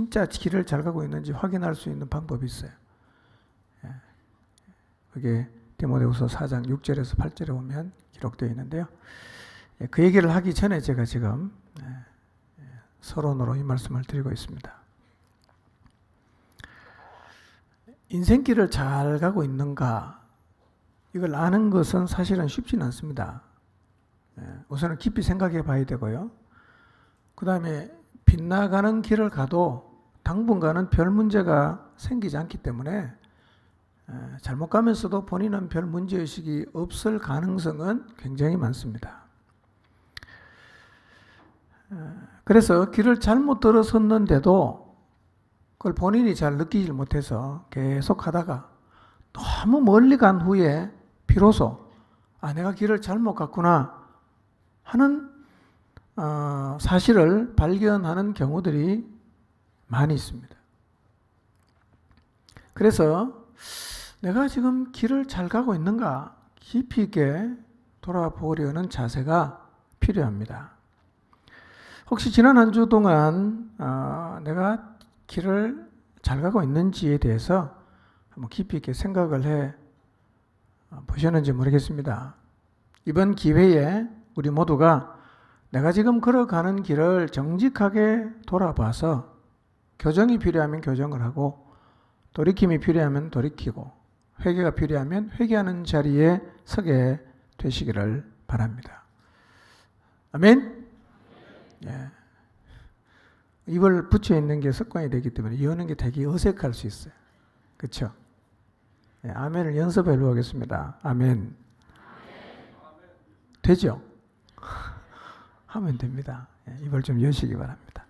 진짜 길을 잘 가고 있는지 확인할 수 있는 방법이 있어요. 그게 디모데후서 4장 6절에서 8절에 보면 기록되어 있는데요. 그 얘기를 하기 전에 제가 지금 서론으로 이 말씀을 드리고 있습니다. 인생길을 잘 가고 있는가, 이걸 아는 것은 사실은 쉽지는 않습니다. 우선은 깊이 생각해 봐야 되고요. 그 다음에 빗나가는 길을 가도 당분간은 별 문제가 생기지 않기 때문에 잘못 가면서도 본인은 별 문제의식이 없을 가능성은 굉장히 많습니다. 그래서 길을 잘못 들어섰는데도 그걸 본인이 잘 느끼지 못해서 계속 하다가 너무 멀리 간 후에 비로소 내가 길을 잘못 갔구나 하는 사실을 발견하는 경우들이 많이 있습니다. 그래서 내가 지금 길을 잘 가고 있는가 깊이 있게 돌아보려는 자세가 필요합니다. 혹시 지난 한 주 동안 내가 길을 잘 가고 있는지에 대해서 한번 깊이 있게 생각을 해 보셨는지 모르겠습니다. 이번 기회에 우리 모두가 내가 지금 걸어가는 길을 정직하게 돌아봐서 교정이 필요하면 교정을 하고 돌이킴이 필요하면 돌이키고 회개가 필요하면 회개하는 자리에 서게 되시기를 바랍니다. 아멘? 예. 입을 붙여 있는 게 습관이 되기 때문에 여는 게 되게 어색할 수 있어요. 그렇죠? 예, 아멘을 연습해 보겠습니다. 아멘. 되죠? 하면 됩니다. 예, 입을 좀 여시기 바랍니다.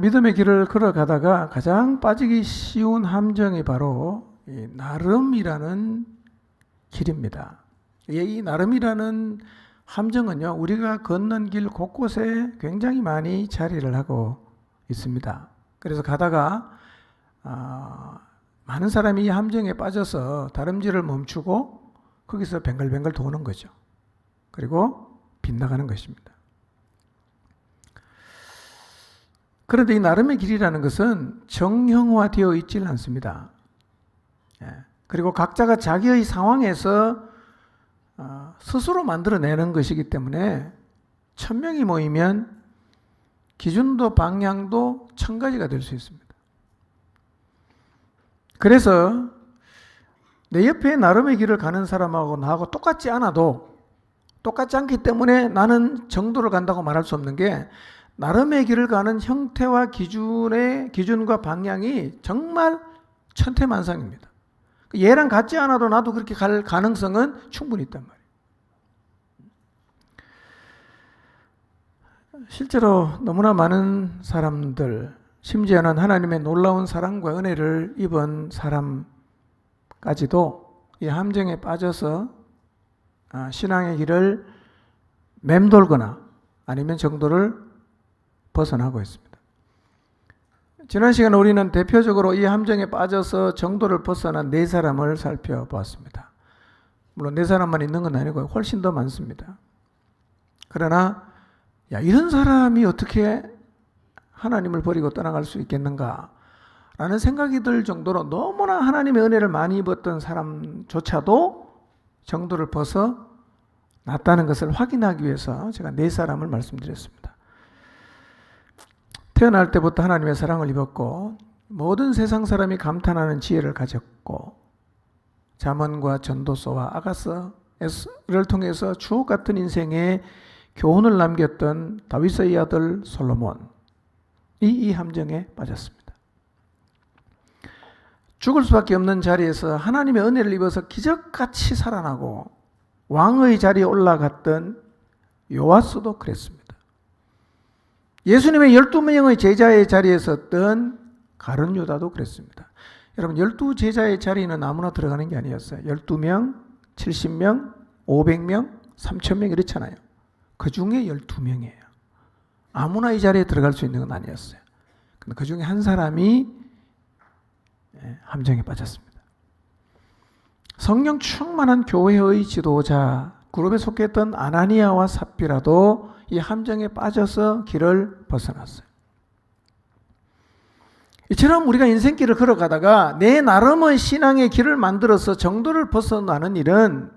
믿음의 길을 걸어가다가 가장 빠지기 쉬운 함정이 바로 이 나름이라는 길입니다. 이 나름이라는 함정은요, 우리가 걷는 길 곳곳에 굉장히 많이 자리를 하고 있습니다. 그래서 가다가 많은 사람이 이 함정에 빠져서 다름질을 멈추고 거기서 뱅글뱅글 도는 거죠. 그리고 빗나가는 것입니다. 그런데 이 나름의 길이라는 것은 정형화되어 있지는 않습니다. 그리고 각자가 자기의 상황에서 스스로 만들어내는 것이기 때문에 1000명이 모이면 기준도 방향도 1000가지가 될 수 있습니다. 그래서 내 옆에 나름의 길을 가는 사람하고 나하고 똑같지 않아도 똑같지 않기 때문에 나는 정도를 간다고 말할 수 없는 게 나름의 길을 가는 형태와 기준과 방향이 정말 천태만상입니다. 얘랑 같지 않아도 나도 그렇게 갈 가능성은 충분히 있단 말이에요. 실제로 너무나 많은 사람들, 심지어는 하나님의 놀라운 사랑과 은혜를 입은 사람까지도 이 함정에 빠져서 신앙의 길을 맴돌거나 아니면 정도를 벗어나고 있습니다. 지난 시간에 우리는 대표적으로 이 함정에 빠져서 정도를 벗어난 4사람을 살펴보았습니다. 물론 4사람만 있는 건 아니고 훨씬 더 많습니다. 그러나 이런 사람이 어떻게 하나님을 버리고 떠나갈 수 있겠는가 라는 생각이 들 정도로 너무나 하나님의 은혜를 많이 입었던 사람조차도 정도를 벗어났다는 것을 확인하기 위해서 제가 4사람을 말씀드렸습니다. 태어날 때부터 하나님의 사랑을 입었고 모든 세상 사람이 감탄하는 지혜를 가졌고 잠언과 전도서와 아가서를 통해서 주옥 같은 인생의 교훈을 남겼던 다윗의 아들 솔로몬이 이 함정에 빠졌습니다. 죽을 수밖에 없는 자리에서 하나님의 은혜를 입어서 기적같이 살아나고 왕의 자리에 올라갔던 요아스도 그랬습니다. 예수님의 12명의 제자의 자리에 섰던 가룟 유다도 그랬습니다. 여러분 12제자의 자리는 아무나 들어가는 게 아니었어요. 12명, 70명, 500명, 3000명 이렇잖아요. 그 중에 12명이에요. 아무나 이 자리에 들어갈 수 있는 건 아니었어요. 근데 그 중에 한 사람이 함정에 빠졌습니다. 성령 충만한 교회의 지도자 그룹에 속했던 아나니아와 삽비라도 이 함정에 빠져서 길을 벗어났어요. 이처럼 우리가 인생길을 걸어가다가 내 나름의 신앙의 길을 만들어서 정도를 벗어나는 일은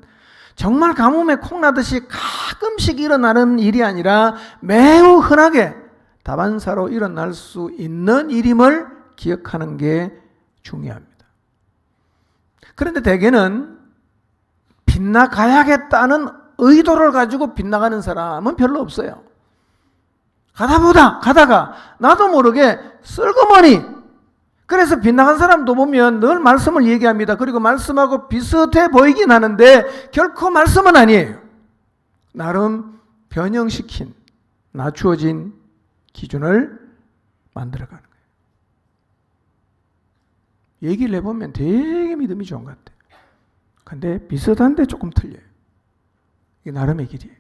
정말 가뭄에 콩나듯이 가끔씩 일어나는 일이 아니라 매우 흔하게 다반사로 일어날 수 있는 일임을 기억하는 게 중요합니다. 그런데 대개는 빗나가야겠다는 의도를 가지고 빗나가는 사람은 별로 없어요. 가다가 나도 모르게 쓸그머니, 그래서 빗나간 사람도 보면 늘 말씀을 얘기합니다. 그리고 말씀하고 비슷해 보이긴 하는데 결코 말씀은 아니에요. 나름 변형시킨, 낮추어진 기준을 만들어가는 거예요. 얘기를 해보면 되게 믿음이 좋은 것 같아요. 근데 비슷한데 조금 틀려요. 이게 나름의 길이에요.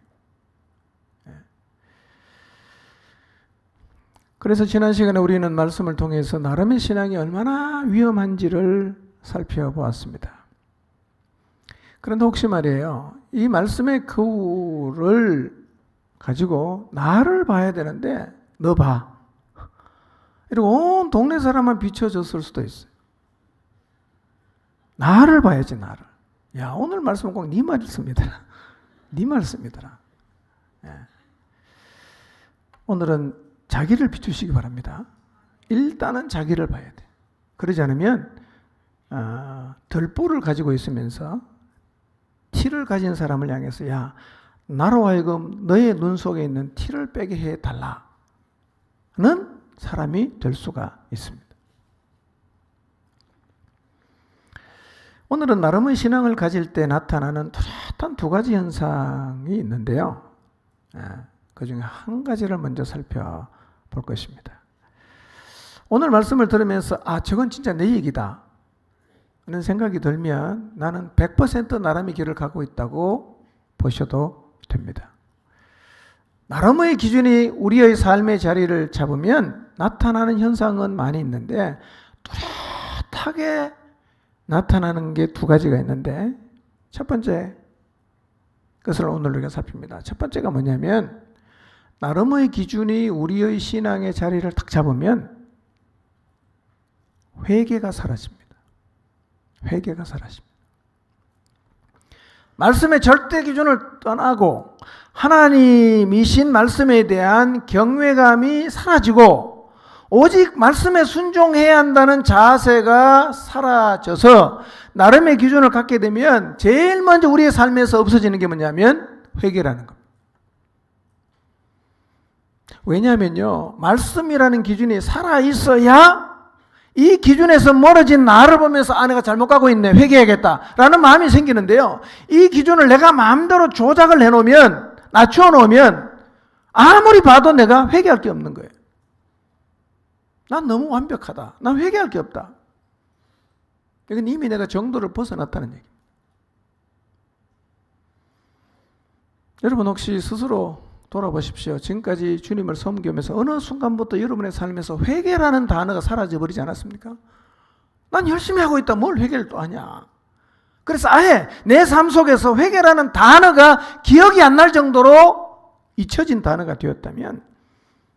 그래서 지난 시간에 우리는 말씀을 통해서 나름의 신앙이 얼마나 위험한지를 살펴보았습니다. 그런데 혹시 말이에요, 이 말씀의 거울을 가지고 나를 봐야 되는데 너 봐, 이러고 온 동네 사람만 비춰졌을 수도 있어요. 나를 봐야지, 나를. 야, 오늘 말씀은 꼭 네 말씀이더라. 네 말씀이더라. 오늘은 자기를 비추시기 바랍니다. 일단은 자기를 봐야 돼. 그러지 않으면 덜보를 가지고 있으면서 티를 가진 사람을 향해서 야, 나로 하여금 너의 눈 속에 있는 티를 빼게 해달라는 사람이 될 수가 있습니다. 오늘은 나름의 신앙을 가질 때 나타나는 뚜렷한 두 가지 현상이 있는데요. 그 중에 한 가지를 먼저 살펴볼 것입니다. 오늘 말씀을 들으면서 저건 진짜 내 얘기다 하는 생각이 들면 나는 100% 나름의 길을 가고 있다고 보셔도 됩니다. 나름의 기준이 우리의 삶의 자리를 잡으면 나타나는 현상은 많이 있는데 뚜렷하게 나타나는 게 두 가지가 있는데 첫 번째 것을 오늘 우리가 살핍니다. 첫 번째가 뭐냐면 나름의 기준이 우리의 신앙의 자리를 딱 잡으면 회개가 사라집니다. 회개가 사라집니다. 말씀의 절대 기준을 떠나고 하나님이신 말씀에 대한 경외감이 사라지고 오직 말씀에 순종해야 한다는 자세가 사라져서 나름의 기준을 갖게 되면 제일 먼저 우리의 삶에서 없어지는 게 뭐냐면 회개라는 겁니다. 왜냐하면요, 말씀이라는 기준이 살아있어야 이 기준에서 멀어진 나를 보면서 내가 잘못 가고 있네, 회개해야겠다라는 마음이 생기는데요, 이 기준을 내가 마음대로 조작을 해놓으면, 낮춰놓으면 아무리 봐도 내가 회개할 게 없는 거예요. 난 너무 완벽하다, 난 회개할 게 없다. 이건 이미 내가 정도를 벗어났다는 얘기입니다. 여러분 혹시 스스로 돌아보십시오. 지금까지 주님을 섬기면서 어느 순간부터 여러분의 삶에서 회개라는 단어가 사라져버리지 않았습니까? 난 열심히 하고 있다, 뭘 회개를 또 하냐. 그래서 아예 내 삶 속에서 회개라는 단어가 기억이 안 날 정도로 잊혀진 단어가 되었다면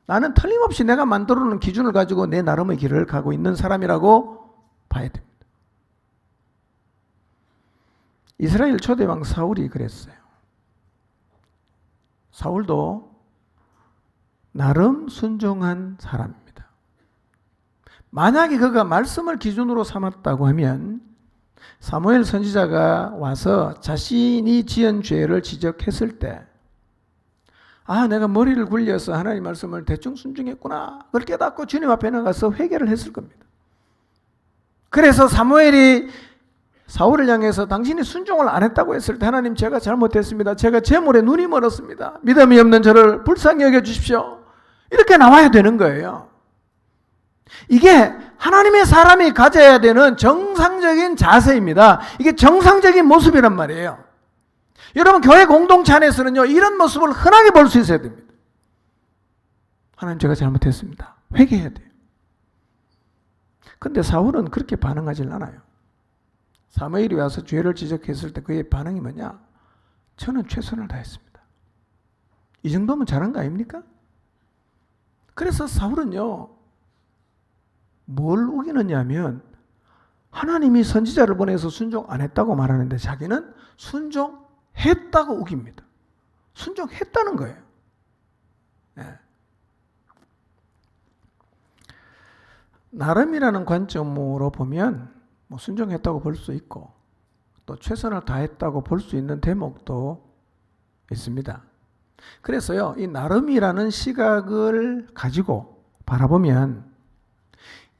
나는 틀림없이 내가 만들어 놓은 기준을 가지고 내 나름의 길을 가고 있는 사람이라고 봐야 됩니다. 이스라엘 초대왕 사울이 그랬어요. 사울도 나름 순종한 사람입니다. 만약에 그가 말씀을 기준으로 삼았다고 하면 사무엘 선지자가 와서 자신이 지은 죄를 지적했을 때 내가 머리를 굴려서 하나님 말씀을 대충 순종했구나, 그걸 깨닫고 주님 앞에 나가서 회개를 했을 겁니다. 그래서 사무엘이 사울을 향해서 당신이 순종을 안 했다고 했을 때 하나님, 제가 잘못했습니다. 제가 재물에 눈이 멀었습니다. 믿음이 없는 저를 불쌍히 여겨주십시오. 이렇게 나와야 되는 거예요. 이게 하나님의 사람이 가져야 되는 정상적인 자세입니다. 이게 정상적인 모습이란 말이에요. 여러분 교회 공동체 안에서는요, 이런 모습을 흔하게 볼 수 있어야 됩니다. 하나님, 제가 잘못했습니다. 회개해야 돼요. 근데 사울은 그렇게 반응하질 않아요. 사무엘이 와서 죄를 지적했을 때 그의 반응이 뭐냐? 저는 최선을 다했습니다. 이 정도면 잘한 거 아닙니까? 그래서 사울은요, 뭘 우기느냐면 하나님이 선지자를 보내서 순종 안 했다고 말하는데 자기는 순종했다고 우깁니다. 순종했다는 거예요. 네. 나름이라는 관점으로 보면 뭐 순종했다고 볼 수 있고 또 최선을 다했다고 볼 수 있는 대목도 있습니다. 그래서요, 이 나름이라는 시각을 가지고 바라보면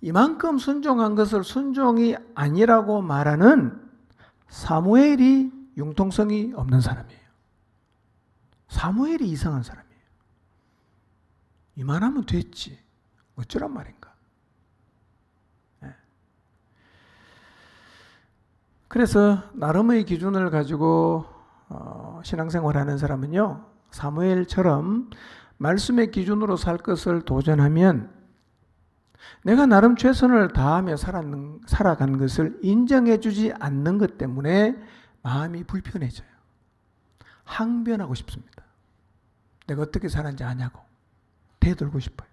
이만큼 순종한 것을 순종이 아니라고 말하는 사무엘이 융통성이 없는 사람이에요. 사무엘이 이상한 사람이에요. 이만하면 됐지. 어쩌란 말인가. 네. 그래서 나름의 기준을 가지고 신앙생활하는 사람은요, 사무엘처럼 말씀의 기준으로 살 것을 도전하면 내가 나름 최선을 다하며 살아간 것을 인정해 주지 않는 것 때문에 마음이 불편해져요. 항변하고 싶습니다. 내가 어떻게 살았는지 아냐고 대들고 싶어요.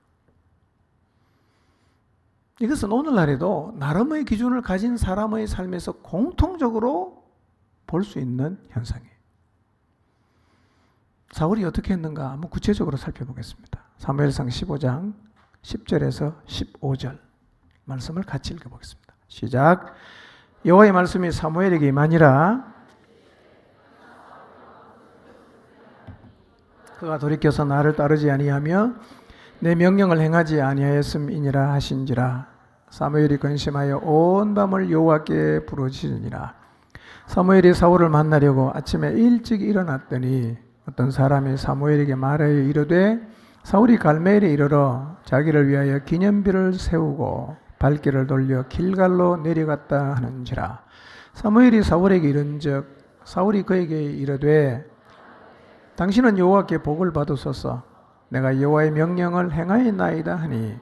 이것은 오늘날에도 나름의 기준을 가진 사람의 삶에서 공통적으로 볼 수 있는 현상이에요. 사울이 어떻게 했는가 한번 구체적으로 살펴보겠습니다. 사무엘상 15장 10절에서 15절 말씀을 같이 읽어보겠습니다. 시작. 여호와의 말씀이 사무엘에게 임하니라. 그가 돌이켜서 나를 따르지 아니하며 내 명령을 행하지 아니하였음이니라 하신지라. 사무엘이 근심하여 온 밤을 여호와께 부르짖으니라. 사무엘이 사울을 만나려고 아침에 일찍 일어났더니 어떤 사람이 사무엘에게 말하여 이르되 사울이 갈멜에 이르러 자기를 위하여 기념비를 세우고 발길을 돌려 길갈로 내려갔다 하는지라. 사무엘이 사울에게 이른즉 사울이 그에게 이르되 당신은 여호와께 복을 받으소서. 내가 여호와의 명령을 행하였나이다 하니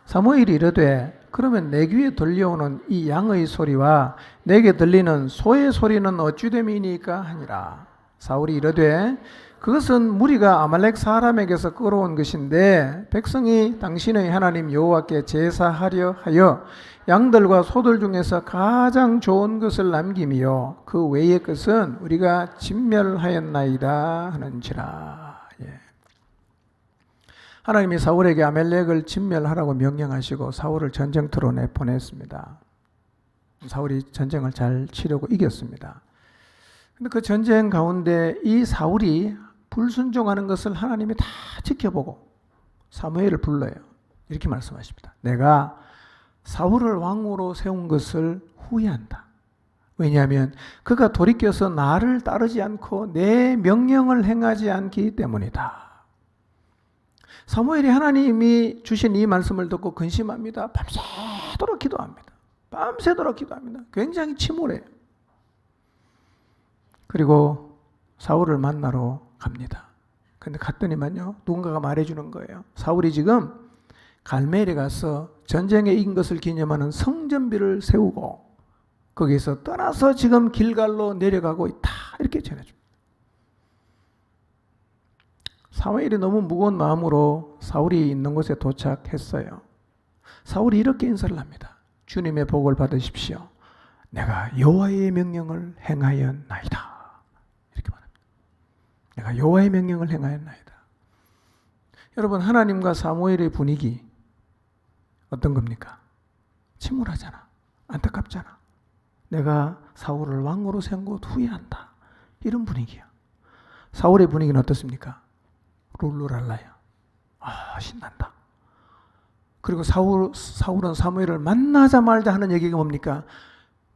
사무엘이 이르되 그러면 내 귀에 들려오는 이 양의 소리와 내게 들리는 소의 소리는 어찌됨이니까 하니라. 사울이 이르되 그것은 무리가 아말렉 사람에게서 끌어온 것인데 백성이 당신의 하나님 여호와께 제사하려 하여 양들과 소들 중에서 가장 좋은 것을 남김이요 그 외의 것은 우리가 진멸하였나이다 하는지라. 예. 하나님이 사울에게 아말렉을 진멸하라고 명령하시고 사울을 전쟁터로 내보냈습니다. 사울이 전쟁을 잘 치르고 이겼습니다. 근데 그 전쟁 가운데 이 사울이 불순종하는 것을 하나님이 다 지켜보고 사무엘을 불러요. 이렇게 말씀하십니다. 내가 사울을 왕으로 세운 것을 후회한다. 왜냐하면 그가 돌이켜서 나를 따르지 않고 내 명령을 행하지 않기 때문이다. 사무엘이 하나님이 주신 이 말씀을 듣고 근심합니다. 밤새도록 기도합니다. 밤새도록 기도합니다. 굉장히 침울해요. 그리고 사울을 만나러 갑니다. 근데 갔더니만요, 누군가가 말해주는 거예요. 사울이 지금 갈멜에 가서 전쟁에 이긴 것을 기념하는 성전비를 세우고 거기서 떠나서 지금 길갈로 내려가고 있다. 이렇게 전해줍니다. 사무엘이 너무 무거운 마음으로 사울이 있는 곳에 도착했어요. 사울이 이렇게 인사를 합니다. 주님의 복을 받으십시오. 내가 여호와의 명령을 행하였나이다. 이렇게 말합니다. 내가 여호와의 명령을 행하였나이다. 여러분, 하나님과 사무엘의 분위기 어떤 겁니까? 침울하잖아. 안타깝잖아. 내가 사울을 왕으로 세운 것 후회한다. 이런 분위기야. 사울의 분위기는 어떻습니까? 룰루랄라야. 아, 신난다. 그리고 사울은 사무엘을 만나자마자 하는 얘기가 뭡니까?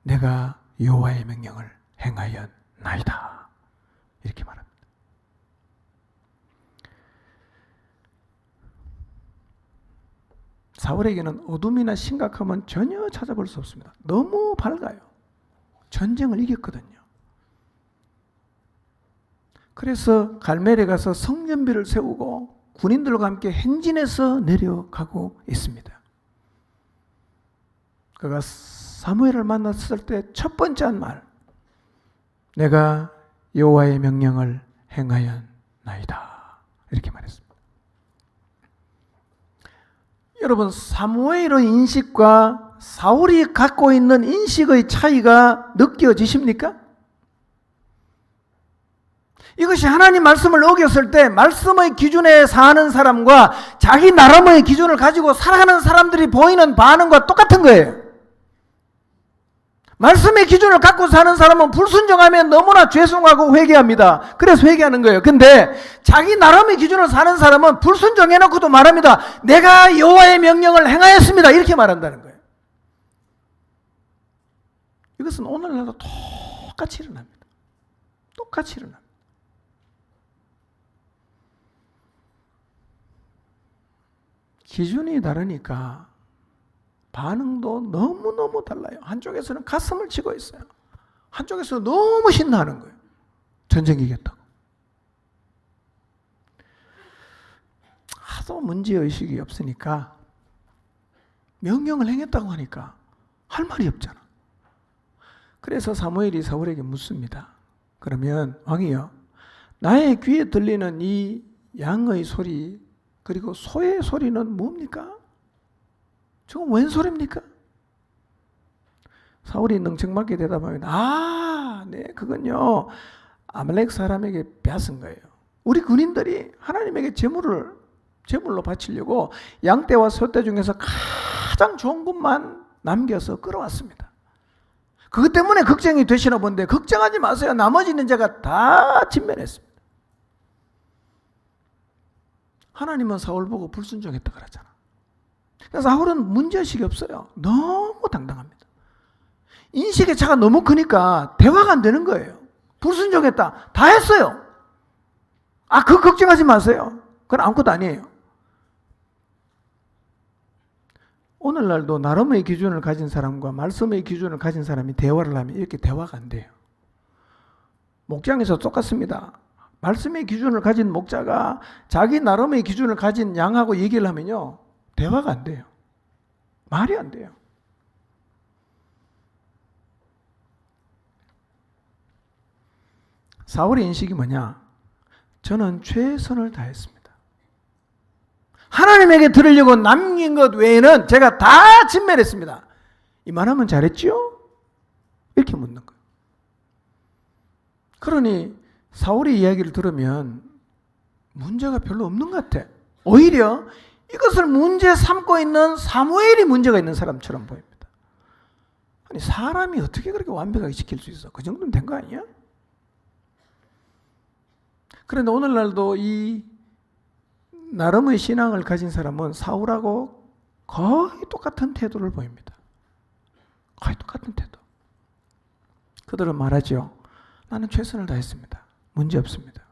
내가 여호와의 명령을 행하였나이다. 이렇게 말합니다. 사울에게는 어둠이나 심각함은 전혀 찾아볼 수 없습니다. 너무 밝아요. 전쟁을 이겼거든요. 그래서 갈멜에 가서 성전비를 세우고 군인들과 함께 행진해서 내려가고 있습니다. 그가 사무엘을 만났을 때 첫 번째 한 말, 내가 여호와의 명령을 행하였나이다. 이렇게 말했습니다. 여러분, 사무엘의 인식과 사울이 갖고 있는 인식의 차이가 느껴지십니까? 이것이 하나님 말씀을 어겼을 때 말씀의 기준에 사는 사람과 자기 나름의 기준을 가지고 살아가는 사람들이 보이는 반응과 똑같은 거예요. 말씀의 기준을 갖고 사는 사람은 불순종하면 너무나 죄송하고 회개합니다. 그래서 회개하는 거예요. 근데 자기 나름의 기준을 사는 사람은 불순종해놓고도 말합니다. 내가 여호와의 명령을 행하였습니다. 이렇게 말한다는 거예요. 이것은 오늘날도 똑같이 일어납니다. 똑같이 일어납니다. 기준이 다르니까 반응도 너무너무 달라요. 한쪽에서는 가슴을 치고 있어요. 한쪽에서는 너무 신나하는 거예요. 전쟁 이겼다고. 하도 문제의식이 없으니까 명령을 행했다고 하니까 할 말이 없잖아. 그래서 사무엘이 사울에게 묻습니다. 그러면 왕이요, 나의 귀에 들리는 이 양의 소리 그리고 소의 소리는 뭡니까? 저건 웬 소리입니까? 사울이 능청맞게 대답합니다. 네, 그건요 아말렉 사람에게 빼앗은 거예요. 우리 군인들이 하나님에게 제물로 바치려고 양떼와 소떼 중에서 가장 좋은 것만 남겨서 끌어왔습니다. 그것 때문에 걱정이 되시나 본데 걱정하지 마세요. 나머지는 제가 다 진멸했습니다. 하나님은 사울 보고 불순종했다 그러잖아. 그래서 사울은 문제의식이 없어요. 너무 당당합니다. 인식의 차가 너무 크니까 대화가 안 되는 거예요. 불순종했다. 다 했어요. 그거 걱정하지 마세요. 그건 아무것도 아니에요. 오늘날도 나름의 기준을 가진 사람과 말씀의 기준을 가진 사람이 대화를 하면 이렇게 대화가 안 돼요. 목장에서 똑같습니다. 말씀의 기준을 가진 목자가 자기 나름의 기준을 가진 양하고 얘기를 하면요 대화가 안 돼요. 말이 안 돼요. 사울의 인식이 뭐냐? 저는 최선을 다했습니다. 하나님에게 들으려고 남긴 것 외에는 제가 다 진멸했습니다. 이 말하면 잘했지요? 이렇게 묻는 거예요. 그러니 사울의 이야기를 들으면 문제가 별로 없는 것 같아. 오히려 이것을 문제 삼고 있는 사무엘이 문제가 있는 사람처럼 보입니다. 아니 사람이 어떻게 그렇게 완벽하게 지킬 수 있어? 그 정도는 된 거 아니야? 그런데 오늘날도 이 나름의 신앙을 가진 사람은 사울하고 거의 똑같은 태도를 보입니다. 거의 똑같은 태도. 그들은 말하죠. 나는 최선을 다했습니다. 문제 없습니다.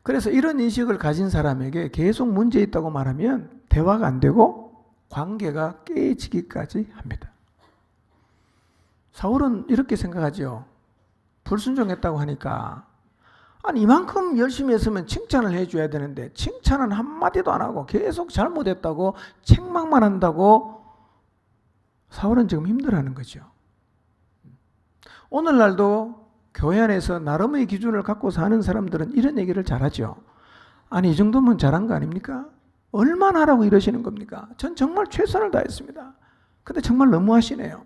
그래서 이런 인식을 가진 사람에게 계속 문제 있다고 말하면 대화가 안 되고 관계가 깨지기까지 합니다. 사울은 이렇게 생각하죠. 불순종했다고 하니까 이만큼 열심히 했으면 칭찬을 해줘야 되는데 칭찬은 한마디도 안 하고 계속 잘못했다고 책망만 한다고 사울은 지금 힘들어하는 거죠. 오늘날도 교회 안에서 나름의 기준을 갖고 사는 사람들은 이런 얘기를 잘하죠. 이 정도면 잘한 거 아닙니까? 얼마나 하라고 이러시는 겁니까? 전 정말 최선을 다했습니다. 근데 정말 너무하시네요.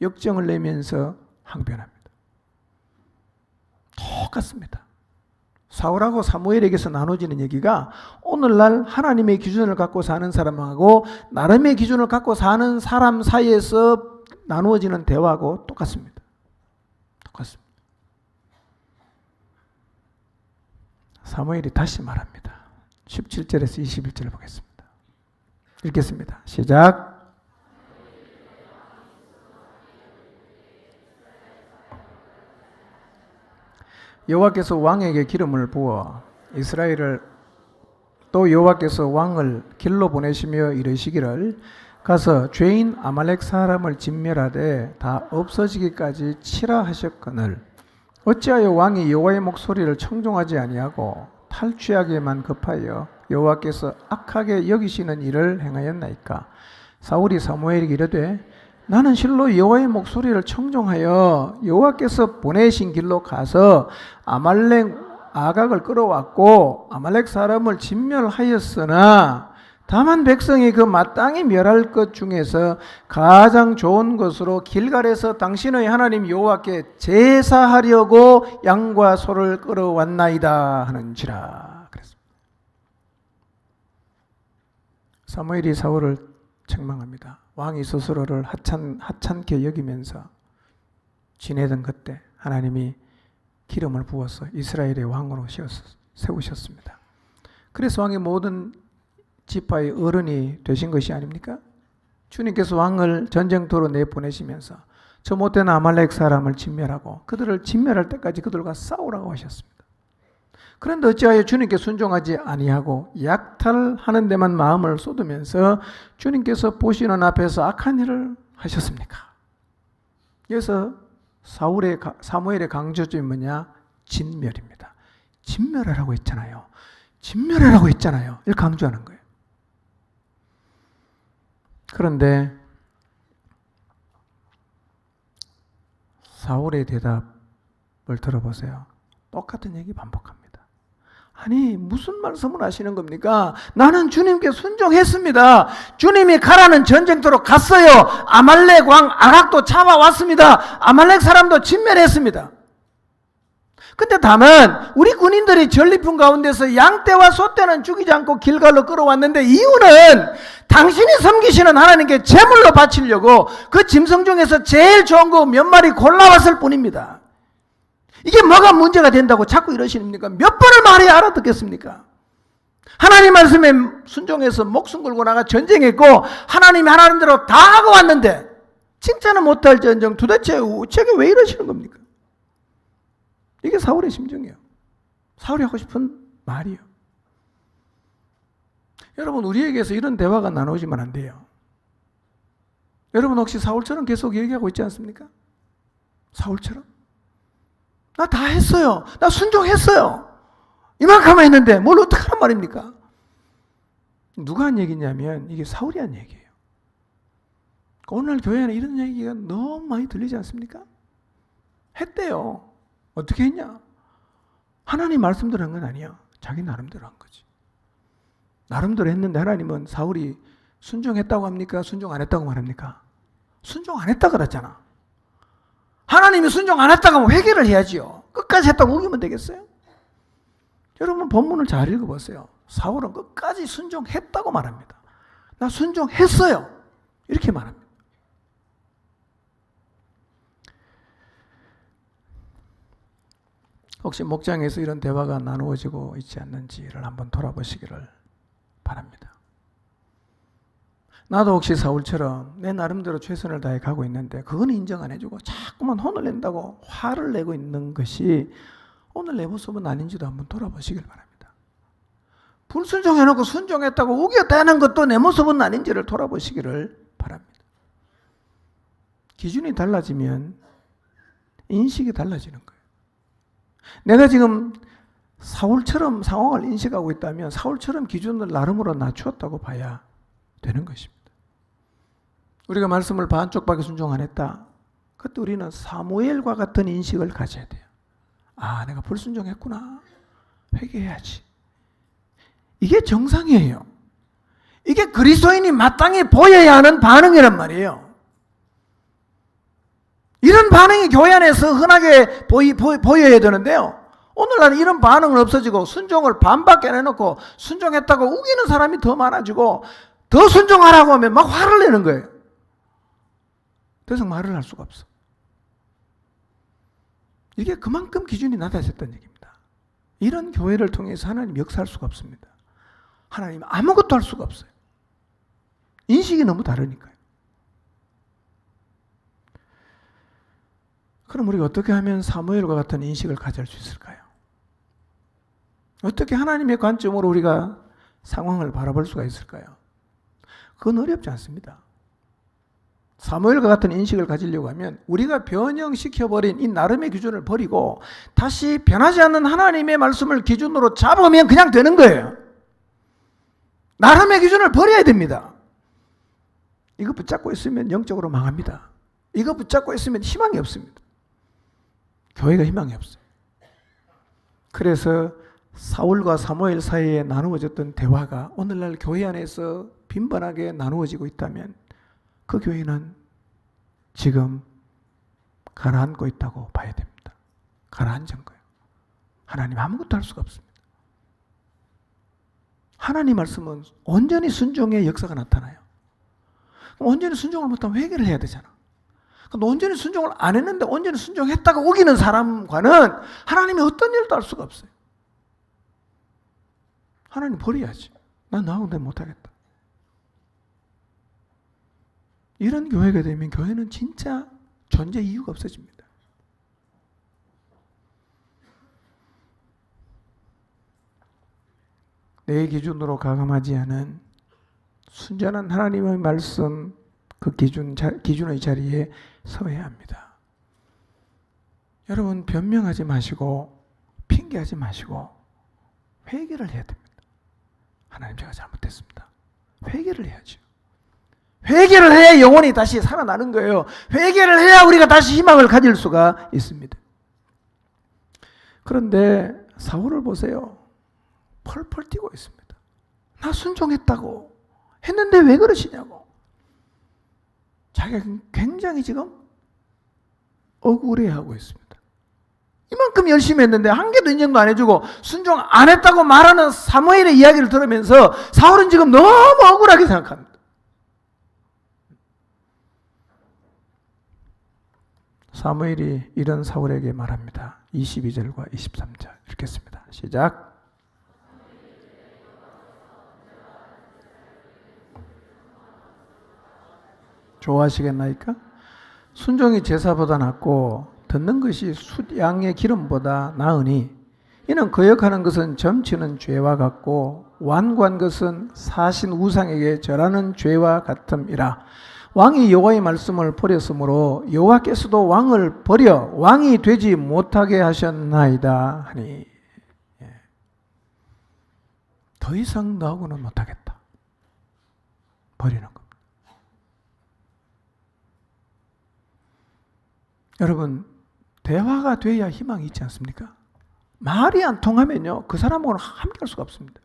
역정을 내면서 항변합니다. 똑같습니다. 사울하고 사무엘에게서 나눠지는 얘기가 오늘날 하나님의 기준을 갖고 사는 사람하고 나름의 기준을 갖고 사는 사람 사이에서 나누어지는 대화하고 똑같습니다. 똑같습니다. 사무엘이 다시 말합니다. 17절에서 21절을 보겠습니다. 읽겠습니다. 시작. 여호와께서 왕에게 기름을 부어 이스라엘을 또 여호와께서 왕을 길로 보내시며 이르시기를 가서 죄인 아말렉 사람을 진멸하되 다 없어지기까지 치라 하셨거늘 어찌하여 왕이 여호와의 목소리를 청종하지 아니하고 탈취하기에만 급하여 여호와께서 악하게 여기시는 일을 행하였나이까. 사울이 사무엘에게 이르되 나는 실로 여호와의 목소리를 청종하여 여호와께서 보내신 길로 가서 아말렉 아각을 끌어왔고 아말렉 사람을 진멸하였으나 다만 백성이 그 마땅히 멸할 것 중에서 가장 좋은 것으로 길갈에서 당신의 하나님 여호와께 제사하려고 양과 소를 끌어왔나이다 하는지라 그랬습니다. 사무엘이 사울을 책망합니다. 왕이 스스로를 하찮게 여기면서 지내던 그때 하나님이 기름을 부어서 이스라엘의 왕으로 세우셨습니다. 그래서 왕의 모든 지파의 어른이 되신 것이 아닙니까? 주님께서 왕을 전쟁터로 내보내시면서 저 못된 아말렉 사람을 진멸하고 그들을 진멸할 때까지 그들과 싸우라고 하셨습니다. 그런데 어찌하여 주님께 순종하지 아니하고 약탈하는 데만 마음을 쏟으면서 주님께서 보시는 앞에서 악한 일을 하셨습니까? 그래서 사무엘의 강조점이 뭐냐? 진멸입니다. 진멸하라고 했잖아요. 진멸하라고 했잖아요. 이걸 강조하는 거예요. 그런데 사울의 대답을 들어보세요. 똑같은 얘기 반복합니다. 아니 무슨 말씀을 하시는 겁니까? 나는 주님께 순종했습니다. 주님이 가라는 전쟁터로 갔어요. 아말렉 왕 아각도 잡아왔습니다. 아말렉 사람도 진멸했습니다. 근데 다만 우리 군인들이 전리품 가운데서 양떼와 소떼는 죽이지 않고 길갈로 끌어왔는데 이유는 당신이 섬기시는 하나님께 제물로 바치려고 그 짐승 중에서 제일 좋은 거 몇 마리 골라왔을 뿐입니다. 이게 뭐가 문제가 된다고 자꾸 이러십니까? 몇 번을 말해야 알아듣겠습니까? 하나님 말씀에 순종해서 목숨 걸고 나가 전쟁했고 하나님이 하나님 대로 다 하고 왔는데 칭찬은 못할 전쟁 도대체 제게 왜 이러시는 겁니까? 이게 사울의 심정이에요. 사울이 하고 싶은 말이에요. 여러분 우리에게서 이런 대화가 나누어지면 안 돼요. 여러분 혹시 사울처럼 계속 얘기하고 있지 않습니까? 사울처럼? 나 다 했어요. 나 순종했어요. 이만큼 했는데 뭘 어떡하란 말입니까? 누가 한 얘기냐면 이게 사울이 한 얘기예요. 오늘날 교회에는 이런 얘기가 너무 많이 들리지 않습니까? 했대요. 어떻게 했냐? 하나님 말씀대로 한 건 아니야. 자기 나름대로 한 거지. 나름대로 했는데 하나님은 사울이 순종했다고 합니까? 순종 안 했다고 말합니까? 순종 안 했다 그랬잖아. 하나님이 순종 안 했다고 하면 회개를 해야지요. 끝까지 했다고 우기면 되겠어요? 여러분 본문을 잘 읽어보세요. 사울은 끝까지 순종했다고 말합니다. 나 순종했어요. 이렇게 말합니다. 혹시 목장에서 이런 대화가 나누어지고 있지 않는지를 한번 돌아보시기를 바랍니다. 나도 혹시 사울처럼 내 나름대로 최선을 다해 가고 있는데 그건 인정 안 해주고 자꾸만 혼을 낸다고 화를 내고 있는 것이 오늘 내 모습은 아닌지도 한번 돌아보시길 바랍니다. 불순종해놓고 순종했다고 우겼다는 것도 내 모습은 아닌지를 돌아보시기를 바랍니다. 기준이 달라지면 인식이 달라지는 거예요. 내가 지금 사울처럼 상황을 인식하고 있다면 사울처럼 기준을 나름으로 낮추었다고 봐야 되는 것입니다. 우리가 말씀을 반쪽밖에 순종 안 했다. 그때 우리는 사무엘과 같은 인식을 가져야 돼요. 아, 내가 불순종했구나. 회개해야지. 이게 정상이에요. 이게 그리스도인이 마땅히 보여야 하는 반응이란 말이에요. 이런 반응이 교회 안에서 흔하게 보여야 되는데요. 오늘날 이런 반응은 없어지고 순종을 반밖에 안 해놓고 순종했다고 우기는 사람이 더 많아지고 더 순종하라고 하면 막 화를 내는 거예요. 더 이상 말을 할 수가 없어. 이게 그만큼 기준이 낮아졌다는 얘기입니다. 이런 교회를 통해서 하나님 역사할 수가 없습니다. 하나님 아무것도 할 수가 없어요. 인식이 너무 다르니까요. 그럼 우리가 어떻게 하면 사무엘과 같은 인식을 가질 수 있을까요? 어떻게 하나님의 관점으로 우리가 상황을 바라볼 수가 있을까요? 그건 어렵지 않습니다. 사무엘과 같은 인식을 가지려고 하면 우리가 변형시켜버린 이 나름의 기준을 버리고 다시 변하지 않는 하나님의 말씀을 기준으로 잡으면 그냥 되는 거예요. 나름의 기준을 버려야 됩니다. 이거 붙잡고 있으면 영적으로 망합니다. 이거 붙잡고 있으면 희망이 없습니다. 교회가 희망이 없어요. 그래서 사울과 사무엘 사이에 나누어졌던 대화가 오늘날 교회 안에서 빈번하게 나누어지고 있다면 그 교회는 지금 가라앉고 있다고 봐야 됩니다. 가라앉은 거예요. 하나님 아무것도 할 수가 없습니다. 하나님 말씀은 온전히 순종의 역사가 나타나요. 그럼 온전히 순종을 못하면 회개를 해야 되잖아. 그럼 온전히 순종을 안 했는데 온전히 순종했다고 우기는 사람과는 하나님이 어떤 일도 할 수가 없어요. 하나님 버려야지. 난 나하고 내가 못하겠다. 이런 교회가 되면 교회는 진짜 존재 이유가 없어집니다. 내 기준으로 가감하지 않은 순전한 하나님의 말씀 그 기준의 자리에 서야 합니다. 여러분 변명하지 마시고 핑계하지 마시고 회개를 해야 됩니다. 하나님 제가 잘못했습니다. 회개를 해야죠. 회개를 해야 영혼이 다시 살아나는 거예요. 회개를 해야 우리가 다시 희망을 가질 수가 있습니다. 그런데 사울을 보세요. 펄펄 뛰고 있습니다. 나 순종했다고 했는데 왜 그러시냐고. 자기가 굉장히 지금 억울해하고 있습니다. 이만큼 열심히 했는데 한 개도 인정도 안 해주고 순종 안 했다고 말하는 사무엘의 이야기를 들으면서 사울은 지금 너무 억울하게 생각합니다. 사무엘이 이런 사울에게 말합니다. 22절과 23절 읽겠습니다. 시작. 좋아하시겠나이까? 순종이 제사보다 낫고 듣는 것이 숫양의 기름보다 나으니 이는 거역하는 것은 점치는 죄와 같고 완고한 것은 사신 우상에게 절하는 죄와 같음이라. 왕이 여호와의 말씀을 버렸으므로 여호와께서도 왕을 버려 왕이 되지 못하게 하셨나이다 하니 더 이상 너하고는 못하겠다. 버리는 겁니다. 여러분 대화가 돼야 희망이 있지 않습니까? 말이 안 통하면요 그 사람하고는 함께할 수가 없습니다.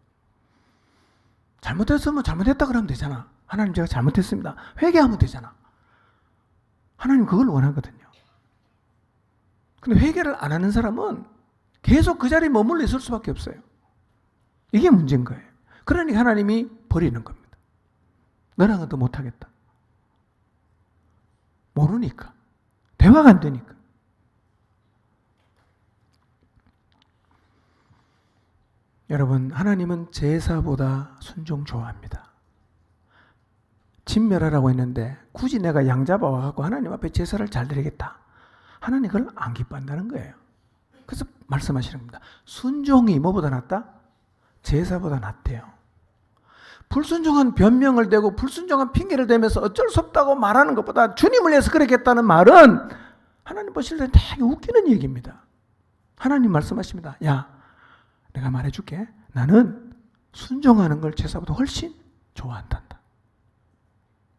잘못했으면 잘못했다 그러면 되잖아. 하나님 제가 잘못했습니다. 회개하면 되잖아. 하나님 그걸 원하거든요. 근데 회개를 안 하는 사람은 계속 그 자리에 머물러 있을 수밖에 없어요. 이게 문제인 거예요. 그러니까 하나님이 버리는 겁니다. 너랑은 더 못하겠다. 모르니까. 대화가 안 되니까. 여러분 하나님은 제사보다 순종 좋아합니다. 진멸하라고 했는데 굳이 내가 양 잡아와갖고 하나님 앞에 제사를 잘 드리겠다. 하나님 그걸 안 기뻐한다는 거예요. 그래서 말씀하시는 겁니다. 순종이 뭐보다 낫다? 제사보다 낫대요. 불순종한 변명을 대고 불순종한 핑계를 대면서 어쩔 수 없다고 말하는 것보다 주님을 위해서 그랬겠다는 말은 하나님 보실 때 되게 웃기는 얘기입니다. 하나님 말씀하십니다. 야, 내가 말해줄게. 나는 순종하는 걸 제사보다 훨씬 좋아한단다.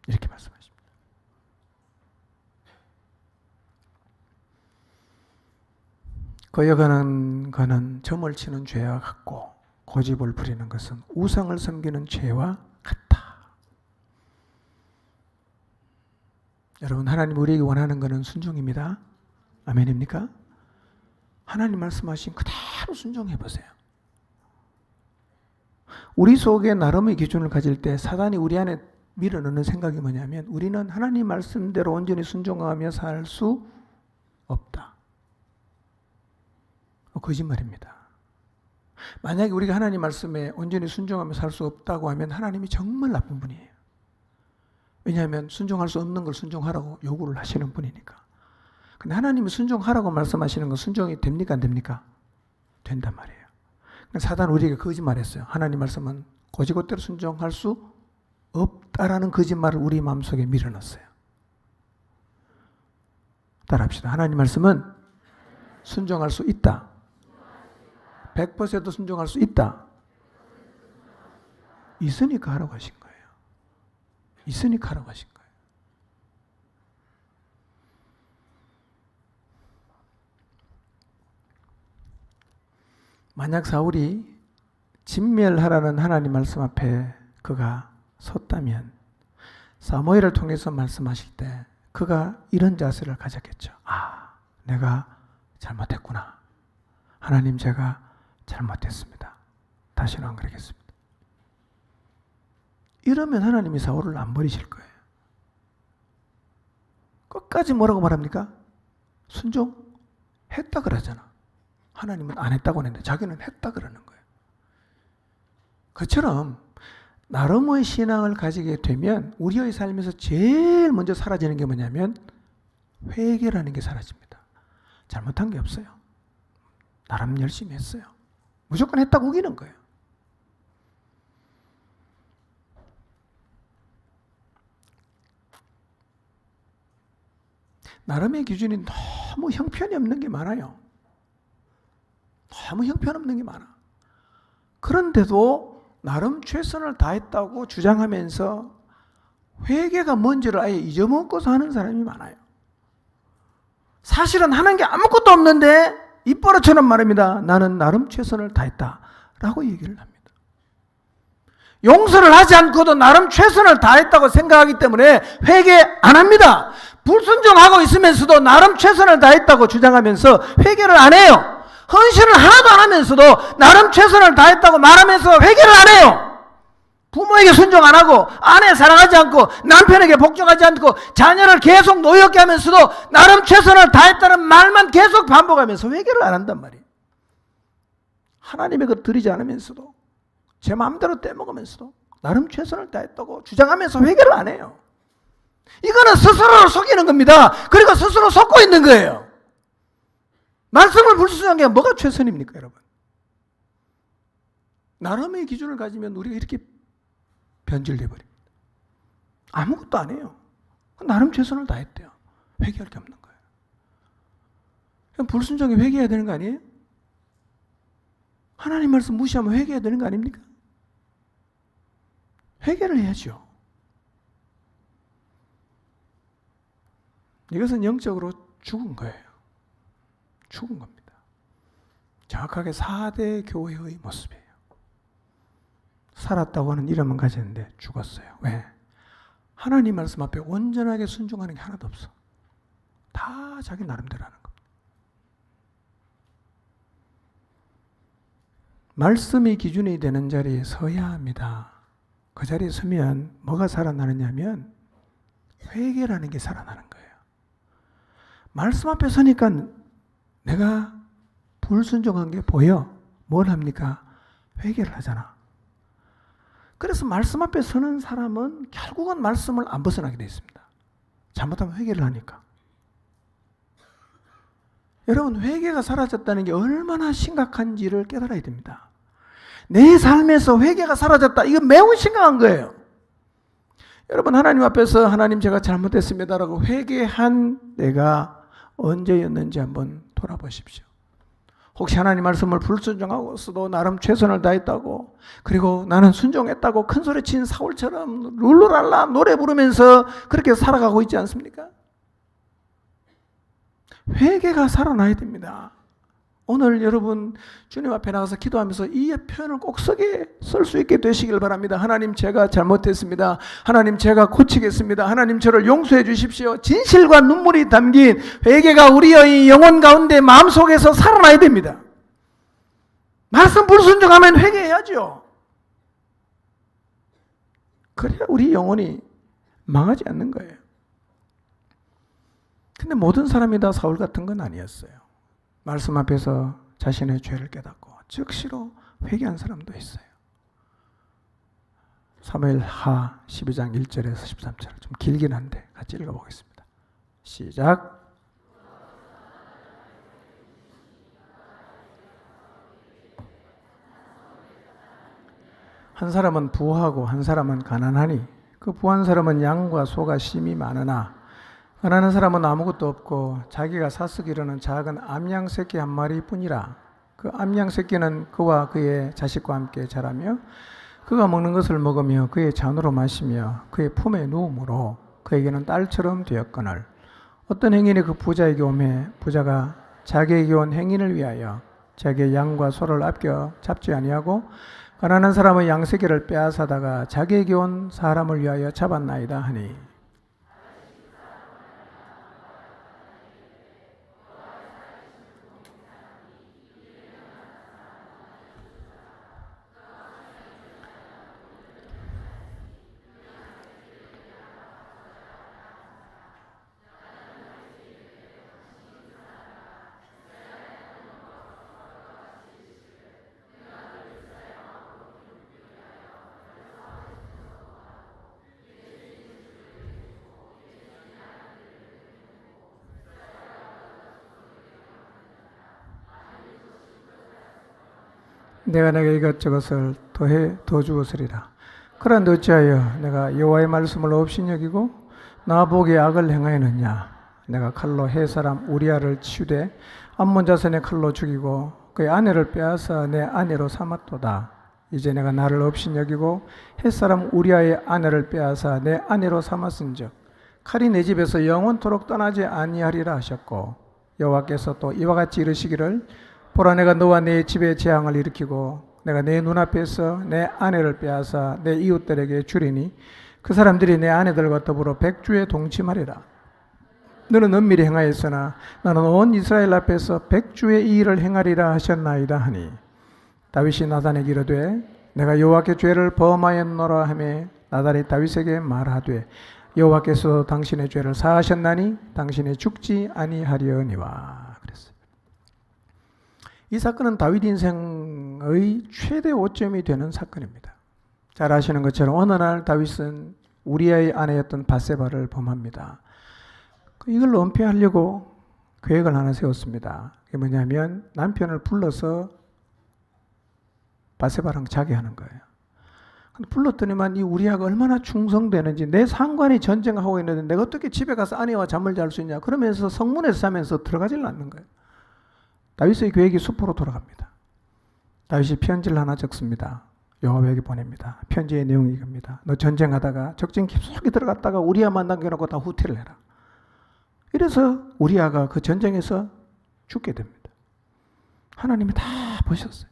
이렇게 말씀하십니다. 거역하는 것은 점을 치는 죄와 같고 고집을 부리는 것은 우상을 섬기는 죄와 같다. 여러분 하나님 우리에게 원하는 것은 순종입니다. 아멘입니까? 하나님 말씀하신 그대로 순종해 보세요. 우리 속에 나름의 기준을 가질 때 사단이 우리 안에 밀어넣는 생각이 뭐냐면 우리는 하나님 말씀대로 온전히 순종하며 살 수 없다. 거짓말입니다. 만약에 우리가 하나님 말씀에 온전히 순종하며 살 수 없다고 하면 하나님이 정말 나쁜 분이에요. 왜냐하면 순종할 수 없는 걸 순종하라고 요구를 하시는 분이니까. 근데 하나님이 순종하라고 말씀하시는 건 순종이 됩니까 안 됩니까? 된단 말이에요. 사단 우리에게 거짓말했어요. 하나님 말씀은 고지고대로 순종할 수 없다라는 거짓말을 우리 마음속에 밀어넣었어요. 따라합시다. 하나님 말씀은 순종할 수 있다. 100% 순종할 수 있다. 있으니까 하라고 하신 거예요. 있으니까 하라고 하신 거예요. 만약 사울이 진멸하라는 하나님 말씀 앞에 그가 섰다면 사무엘을 통해서 말씀하실 때 그가 이런 자세를 가졌겠죠. 아, 내가 잘못했구나. 하나님, 제가 잘못했습니다. 다시는 안 그러겠습니다. 이러면 하나님이 사울을 안 버리실 거예요. 끝까지 뭐라고 말합니까? 순종했다 그러잖아. 하나님은 안 했다고 했는데 자기는 했다 그러는 거예요. 그처럼 나름의 신앙을 가지게 되면 우리의 삶에서 제일 먼저 사라지는 게 뭐냐면 회개라는 게 사라집니다. 잘못한 게 없어요. 나름 열심히 했어요. 무조건 했다고 우기는 거예요. 나름의 기준이 너무 형편이 없는 게 많아요. 너무 형편없는 게 많아. 그런데도 나름 최선을 다했다고 주장하면서 회개가 뭔지를 아예 잊어먹고서 하는 사람이 많아요. 사실은 하는 게 아무것도 없는데 입버릇처럼 말합니다. 나는 나름 최선을 다했다 라고 얘기를 합니다. 용서를 하지 않고도 나름 최선을 다했다고 생각하기 때문에 회개 안 합니다. 불순종하고 있으면서도 나름 최선을 다했다고 주장하면서 회개를 안 해요. 헌신을 하나도 안 하면서도 나름 최선을 다했다고 말하면서 회개를 안 해요. 부모에게 순종 안 하고 아내 사랑하지 않고 남편에게 복종하지 않고 자녀를 계속 노엽게 하면서도 나름 최선을 다했다는 말만 계속 반복하면서 회개를 안 한단 말이에요. 하나님의 것 드리지 않으면서도 제 마음대로 떼먹으면서도 나름 최선을 다했다고 주장하면서 회개를 안 해요. 이거는 스스로를 속이는 겁니다. 그리고 스스로 속고 있는 거예요. 말씀을 불순종한 게 뭐가 최선입니까, 여러분? 나름의 기준을 가지면 우리가 이렇게 변질돼 버립니다. 아무것도 안 해요. 나름 최선을 다했대요. 회개할 게 없는 거예요. 그럼 불순종에 회개해야 되는 거 아니에요? 하나님 말씀 무시하면 회개해야 되는 거 아닙니까? 회개를 해야죠. 이것은 영적으로 죽은 거예요. 죽은 겁니다. 정확하게 4대 교회의 모습이에요. 살았다고 하는 이름은 가졌는데 죽었어요. 왜? 하나님 말씀 앞에 온전하게 순종하는 게 하나도 없어. 다 자기 나름대로 하는 겁니다. 말씀이 기준이 되는 자리에 서야 합니다. 그 자리에 서면 뭐가 살아나느냐면 회개라는 게 살아나는 거예요. 말씀 앞에 서니까 내가 불순종한 게 보여. 뭘 합니까? 회개를 하잖아. 그래서 말씀 앞에 서는 사람은 결국은 말씀을 안 벗어나게 되어 있습니다. 잘못하면 회개를 하니까. 여러분, 회개가 사라졌다는 게 얼마나 심각한지를 깨달아야 됩니다. 내 삶에서 회개가 사라졌다. 이건 매우 심각한 거예요. 여러분, 하나님 앞에서 하나님 제가 잘못했습니다라고 회개한 내가 언제였는지 한번 돌아보십시오. 혹시 하나님 말씀을 불순종하고서도 나름 최선을 다했다고, 그리고 나는 순종했다고 큰소리 친 사울처럼 룰루랄라 노래 부르면서 그렇게 살아가고 있지 않습니까? 회개가 살아나야 됩니다. 오늘 여러분 주님 앞에 나가서 기도하면서 이 표현을 꼭 쓸 수 있게 되시길 바랍니다. 하나님, 제가 잘못했습니다. 하나님, 제가 고치겠습니다. 하나님, 저를 용서해 주십시오. 진실과 눈물이 담긴 회개가 우리의 영혼 가운데 마음속에서 살아나야 됩니다. 말씀 불순종하면 회개해야죠. 그래야 우리 영혼이 망하지 않는 거예요. 근데 모든 사람이 다 사울 같은 건 아니었어요. 말씀 앞에서 자신의 죄를 깨닫고 즉시로 회개한 사람도 있어요. 사무엘하 12장 1절에서 13절, 좀 길긴 한데 같이 읽어보겠습니다. 시작. 한 사람은 부하고 한 사람은 가난하니 그 부한 사람은 양과 소가 심이 많으나 가난한 사람은 아무것도 없고 자기가 사쓰기로는 작은 암양 새끼 한 마리뿐이라. 그 암양 새끼는 그와 그의 자식과 함께 자라며 그가 먹는 것을 먹으며 그의 잔으로 마시며 그의 품에 누움으로 그에게는 딸처럼 되었거늘 어떤 행인이 그 부자에게 오매 부자가 자기에게 온 행인을 위하여 자기의 양과 소를 아껴 잡지 아니하고 가난한 사람의 양세개를 빼앗아다가 자기에게 온 사람을 위하여 잡았나이다 하니 내가 내게 이것저것을 더 주었으리라. 그런데 어찌하여 내가 여호와의 말씀을 업신여기고 나보기에 악을 행하였느냐. 내가 칼로 헷 사람 우리아를 치우되 암몬 자손의 칼로 죽이고 그의 아내를 빼앗아 내 아내로 삼았도다. 이제 내가 나를 업신여기고 헷 사람 우리아의 아내를 빼앗아 내 아내로 삼았은즉 칼이 내 집에서 영원토록 떠나지 아니하리라 하셨고 여호와께서 또 이와 같이 이르시기를 보라 내가 너와 내 집에 재앙을 일으키고 내가 내 눈앞에서 내 아내를 빼앗아 내 이웃들에게 주리니 그 사람들이 내 아내들과 더불어 백주에 동침하리라. 너는 은밀히 행하였으나 나는 온 이스라엘 앞에서 백주의 이 일을 행하리라 하셨나이다 하니 다윗이 나단에게 이르되 내가 여호와께 죄를 범하였노라 하며 나단이 다윗에게 말하되 여호와께서 당신의 죄를 사하셨나니 당신이 죽지 아니하려니와. 이 사건은 다윗 인생의 최대 오점이 되는 사건입니다. 잘 아시는 것처럼 어느 날 다윗은 우리아의 아내였던 밧세바를 범합니다. 이걸 은폐하려고 계획을 하나 세웠습니다. 그게 뭐냐면 남편을 불러서 밧세바랑 자게 하는 거예요. 불렀더니만 이 우리아가 얼마나 충성되는지 내 상관이 전쟁하고 있는데 내가 어떻게 집에 가서 아내와 잠을 잘 수 있냐 그러면서 성문에서 자면서 들어가질 않는 거예요. 다윗의 계획이 수포로 돌아갑니다. 다윗이 편지를 하나 적습니다. 요압에게 보냅니다. 편지의 내용이 이겁니다. 너 전쟁하다가 적진 깊숙이 들어갔다가 우리아만 남겨놓고 다 후퇴를 해라. 이래서 우리아가 그 전쟁에서 죽게 됩니다. 하나님이 다 보셨어요.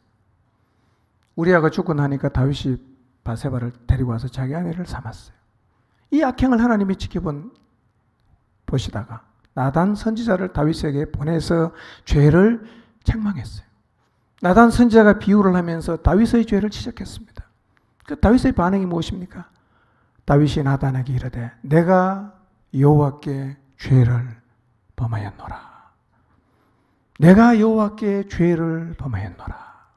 우리아가 죽고 나니까 다윗이 밧세바를 데리고 와서 자기 아내를 삼았어요. 이 악행을 하나님이 보시다가 나단 선지자를 다윗에게 보내서 죄를 책망했어요. 나단 선지자가 비유를 하면서 다윗의 죄를 지적했습니다. 그 다윗의 반응이 무엇입니까? 다윗이 나단에게 이르되 내가 여호와께 죄를 범하였노라. 내가 여호와께 죄를 범하였노라.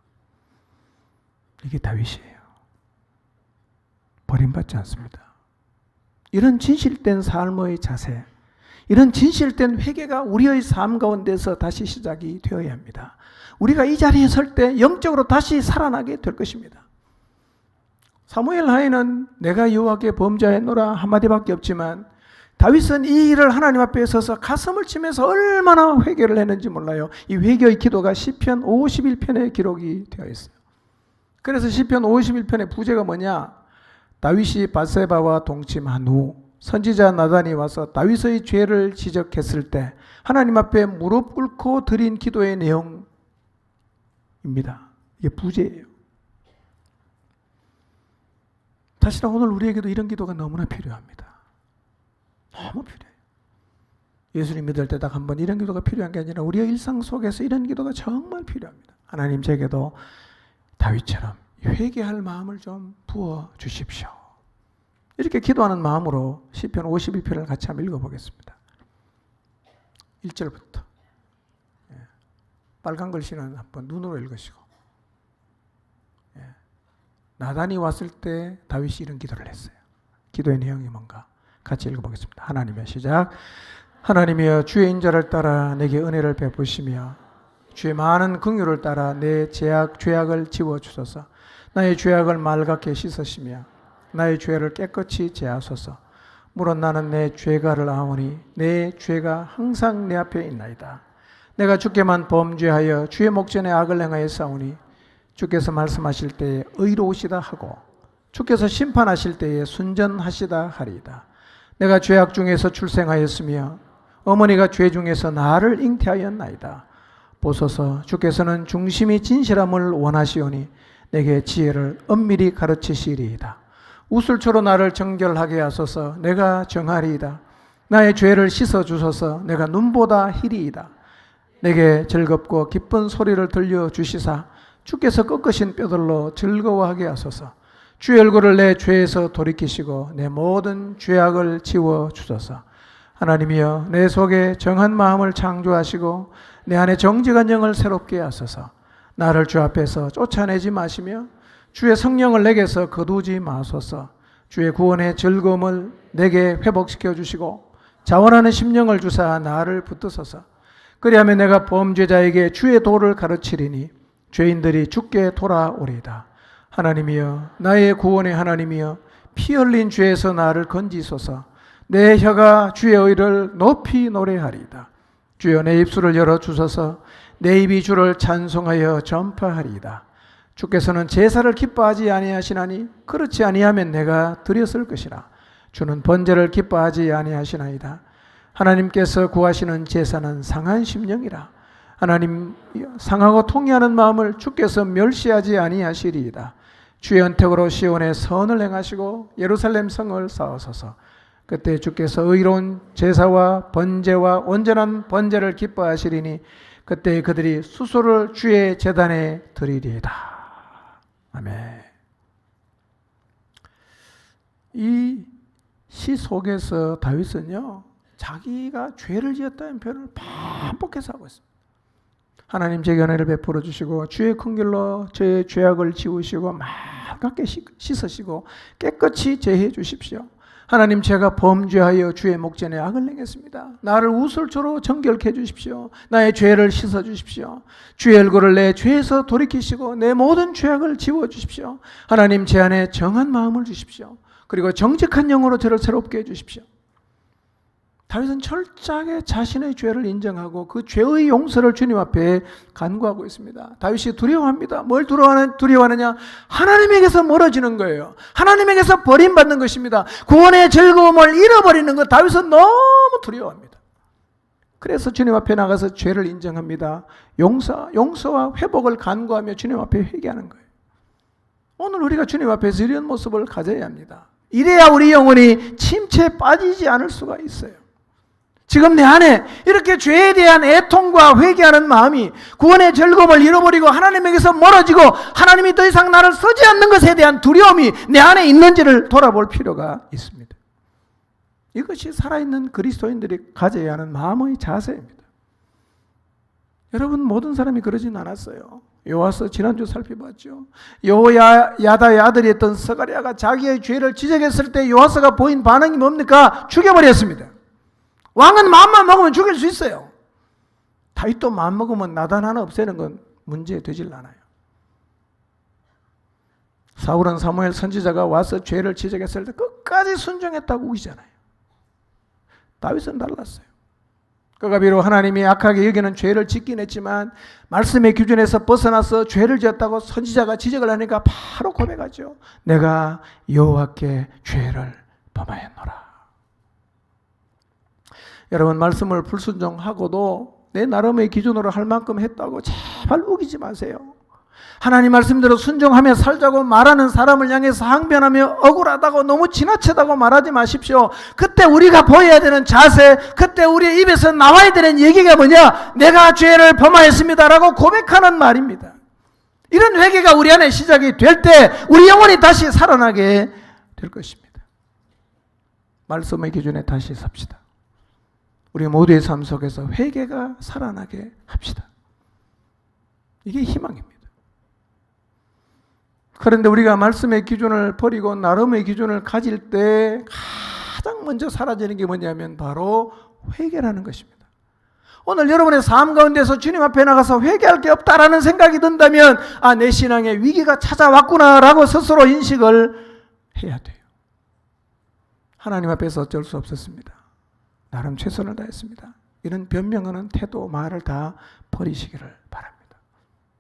이게 다윗이에요. 버림받지 않습니다. 이런 진실된 삶의 자세, 이런 진실된 회개가 우리의 삶 가운데서 다시 시작이 되어야 합니다. 우리가 이 자리에 설 때 영적으로 다시 살아나게 될 것입니다. 사무엘 하에는 내가 여호와께 범죄하였노라 한마디밖에 없지만 다윗은 이 일을 하나님 앞에 서서 가슴을 치면서 얼마나 회개를 했는지 몰라요. 이 회개의 기도가 시편 51편에 기록이 되어 있어요. 그래서 시편 51편의 부제가 뭐냐? 다윗이 밧세바와 동침한 후 선지자 나단이 와서 다윗의 죄를 지적했을 때 하나님 앞에 무릎 꿇고 드린 기도의 내용입니다. 이게 부제예요. 사실은 오늘 우리에게도 이런 기도가 너무나 필요합니다. 너무 필요해요. 예수님 믿을 때 딱 한 번 이런 기도가 필요한 게 아니라 우리의 일상 속에서 이런 기도가 정말 필요합니다. 하나님 제게도 다윗처럼 회개할 마음을 좀 부어 주십시오. 이렇게 기도하는 마음으로 시편 51편을 같이 한번 읽어보겠습니다. 1절부터 빨간 글씨는 한번 눈으로 읽으시고 나단이 왔을 때 다윗이 이런 기도를 했어요. 기도의 내용이 뭔가 같이 읽어보겠습니다. 하나님의 시작. 하나님이여 주의 인자를 따라 내게 은혜를 베푸시며 주의 많은 긍휼을 따라 내 죄악을 지워주소서. 나의 죄악을 맑게 씻으시며 나의 죄를 깨끗이 제하소서. 물론 나는 내 죄가를 아오니 내 죄가 항상 내 앞에 있나이다. 내가 주께만 범죄하여 주의 목전에 악을 행하였사오니 주께서 말씀하실 때에 의로우시다 하고 주께서 심판하실 때에 순전하시다 하리이다. 내가 죄악 중에서 출생하였으며 어머니가 죄 중에서 나를 잉태하였나이다. 보소서. 주께서는 중심이 진실함을 원하시오니 내게 지혜를 엄밀히 가르치시리이다. 우슬초로 나를 정결하게 하소서. 내가 정하리이다. 나의 죄를 씻어 주소서. 내가 눈보다 희리이다. 내게 즐겁고 기쁜 소리를 들려주시사 주께서 꺾으신 뼈들로 즐거워하게 하소서. 주의 얼굴을 내 죄에서 돌이키시고 내 모든 죄악을 지워주소서. 하나님이여, 내 속에 정한 마음을 창조하시고 내 안에 정직한 영을 새롭게 하소서. 나를 주 앞에서 쫓아내지 마시며 주의 성령을 내게서 거두지 마소서. 주의 구원의 즐거움을 내게 회복시켜 주시고 자원하는 심령을 주사 나를 붙드소서. 그리하면 내가 범죄자에게 주의 도를 가르치리니 죄인들이 주께 돌아오리이다. 하나님이여, 나의 구원의 하나님이여, 피 흘린 죄에서 나를 건지소서. 내 혀가 주의 의를 높이 노래하리이다. 주여, 내 입술을 열어주소서. 내 입이 주를 찬송하여 전파하리이다. 주께서는 제사를 기뻐하지 아니하시나니 그렇지 아니하면 내가 드렸을 것이라. 주는 번제를 기뻐하지 아니하시나이다. 하나님께서 구하시는 제사는 상한 심령이라. 하나님, 상하고 통회하는 마음을 주께서 멸시하지 아니하시리이다. 주의 언택으로 시온에 선을 행하시고 예루살렘 성을 쌓으소서. 그때 주께서 의로운 제사와 번제와 온전한 번제를 기뻐하시리니 그때 그들이 수소를 주의 제단에 드리리이다. 아멘. 이 시 속에서 다윗은요, 자기가 죄를 지었다는 표현을 반복해서 하고 있습니다. 하나님 제게 은혜를 베풀어 주시고 주의 큰 길로 제 죄악을 지우시고 맑게 씻으시고 깨끗이 제해 주십시오. 하나님, 제가 범죄하여 주의 목전에 악을 행했습니다. 나를 우슬초로 정결케 해 주십시오. 나의 죄를 씻어 주십시오. 주의 얼굴을 내 죄에서 돌이키시고 내 모든 죄악을 지워 주십시오. 하나님, 제 안에 정한 마음을 주십시오. 그리고 정직한 영으로 저를 새롭게 해 주십시오. 다윗은 철저하게 자신의 죄를 인정하고 그 죄의 용서를 주님 앞에 간구하고 있습니다. 다윗이 두려워합니다. 뭘 두려워하느냐? 하나님에게서 멀어지는 거예요. 하나님에게서 버림받는 것입니다. 구원의 즐거움을 잃어버리는 것, 다윗은 너무 두려워합니다. 그래서 주님 앞에 나가서 죄를 인정합니다. 용서와 회복을 간구하며 주님 앞에 회개하는 거예요. 오늘 우리가 주님 앞에서 이런 모습을 가져야 합니다. 이래야 우리 영혼이 침체에 빠지지 않을 수가 있어요. 지금 내 안에 이렇게 죄에 대한 애통과 회개하는 마음이 구원의 즐거움을 잃어버리고 하나님에게서 멀어지고 하나님이 더 이상 나를 쓰지 않는 것에 대한 두려움이 내 안에 있는지를 돌아볼 필요가 있습니다. 이것이 살아있는 그리스도인들이 가져야 하는 마음의 자세입니다. 여러분, 모든 사람이 그러진 않았어요. 여호와서 지난주 살펴봤죠. 여호야다의 아들이었던 스가랴가 자기의 죄를 지적했을 때 여호와서가 보인 반응이 뭡니까? 죽여버렸습니다. 왕은 마음만 먹으면 죽일 수 있어요. 다윗도 마음 먹으면 나단 하나 없애는 건 문제 되질 않아요. 사울은 사무엘 선지자가 와서 죄를 지적했을 때 끝까지 순종했다고 우기잖아요. 다윗은 달랐어요. 그가 비록 하나님이 악하게 여기는 죄를 짓긴 했지만 말씀의 기준에서 벗어나서 죄를 지었다고 선지자가 지적을 하니까 바로 고백하죠. 내가 여호와께 죄를 범하였노라. 여러분, 말씀을 불순종하고도 내 나름의 기준으로 할 만큼 했다고 제발 우기지 마세요. 하나님 말씀대로 순종하며 살자고 말하는 사람을 향해서 항변하며 억울하다고 너무 지나치다고 말하지 마십시오. 그때 우리가 보여야 되는 자세, 그때 우리의 입에서 나와야 되는 얘기가 뭐냐? 내가 죄를 범하였습니다라고 고백하는 말입니다. 이런 회개가 우리 안에 시작이 될 때 우리 영혼이 다시 살아나게 될 것입니다. 말씀의 기준에 다시 삽시다. 우리 모두의 삶 속에서 회개가 살아나게 합시다. 이게 희망입니다. 그런데 우리가 말씀의 기준을 버리고 나름의 기준을 가질 때 가장 먼저 사라지는 게 뭐냐면 바로 회개라는 것입니다. 오늘 여러분의 삶 가운데서 주님 앞에 나가서 회개할 게 없다라는 생각이 든다면 내 신앙에 위기가 찾아왔구나라고 스스로 인식을 해야 돼요. 하나님 앞에서 어쩔 수 없었습니다. 나름 최선을 다했습니다. 이런 변명하는 태도, 말을 다 버리시기를 바랍니다.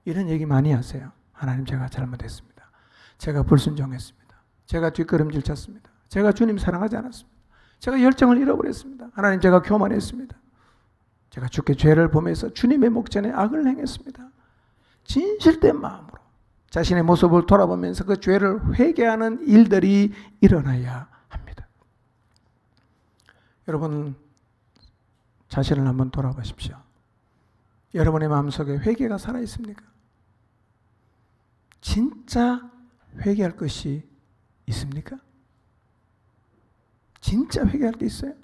이런 얘기 많이 하세요. 하나님, 제가 잘못했습니다. 제가 불순종했습니다. 제가 뒷걸음질 쳤습니다. 제가 주님 사랑하지 않았습니다. 제가 열정을 잃어버렸습니다. 하나님, 제가 교만했습니다. 제가 주께 죄를 범해서 주님의 목전에 악을 행했습니다. 진실된 마음으로 자신의 모습을 돌아보면서 그 죄를 회개하는 일들이 일어나야 합니다. 여러분 자신을 한번 돌아보십시오. 여러분의 마음속에 회개가 살아있습니까? 진짜 회개할 것이 있습니까? 진짜 회개할 게 있어요?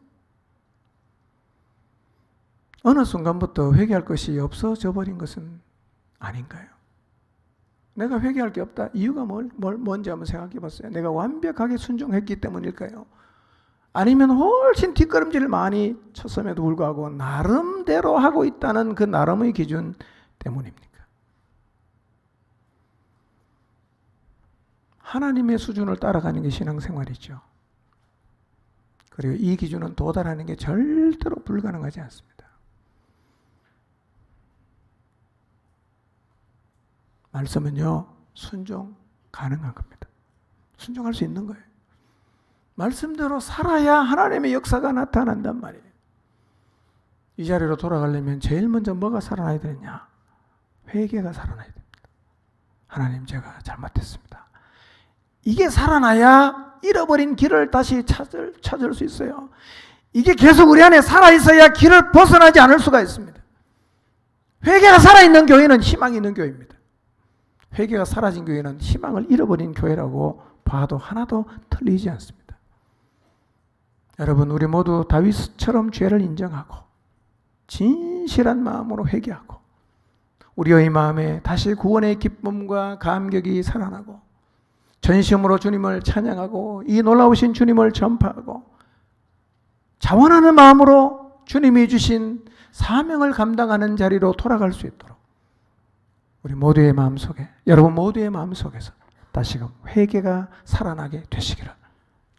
어느 순간부터 회개할 것이 없어져 버린 것은 아닌가요? 내가 회개할 게 없다. 이유가 뭔지 한번 생각해 봤어요. 내가 완벽하게 순종했기 때문일까요? 아니면 훨씬 뒷걸음질을 많이 쳤음에도 불구하고 나름대로 하고 있다는 그 나름의 기준 때문입니까? 하나님의 수준을 따라가는 게 신앙생활이죠. 그리고 이 기준은 도달하는 게 절대로 불가능하지 않습니다. 말씀은요, 순종 가능한 겁니다. 순종할 수 있는 거예요. 말씀대로 살아야 하나님의 역사가 나타난단 말이에요. 이 자리로 돌아가려면 제일 먼저 뭐가 살아나야 되느냐? 회개가 살아나야 됩니다. 하나님, 제가 잘못했습니다. 이게 살아나야 잃어버린 길을 다시 찾을 수 있어요. 이게 계속 우리 안에 살아있어야 길을 벗어나지 않을 수가 있습니다. 회개가 살아있는 교회는 희망이 있는 교회입니다. 회개가 사라진 교회는 희망을 잃어버린 교회라고 봐도 하나도 틀리지 않습니다. 여러분, 우리 모두 다윗처럼 죄를 인정하고 진실한 마음으로 회개하고 우리의 마음에 다시 구원의 기쁨과 감격이 살아나고 전심으로 주님을 찬양하고 이 놀라우신 주님을 전파하고 자원하는 마음으로 주님이 주신 사명을 감당하는 자리로 돌아갈 수 있도록 우리 모두의 마음속에, 여러분 모두의 마음속에서 다시금 회개가 살아나게 되시기를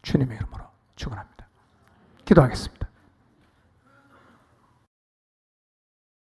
주님의 이름으로 축원합니다. 기도하겠습니다.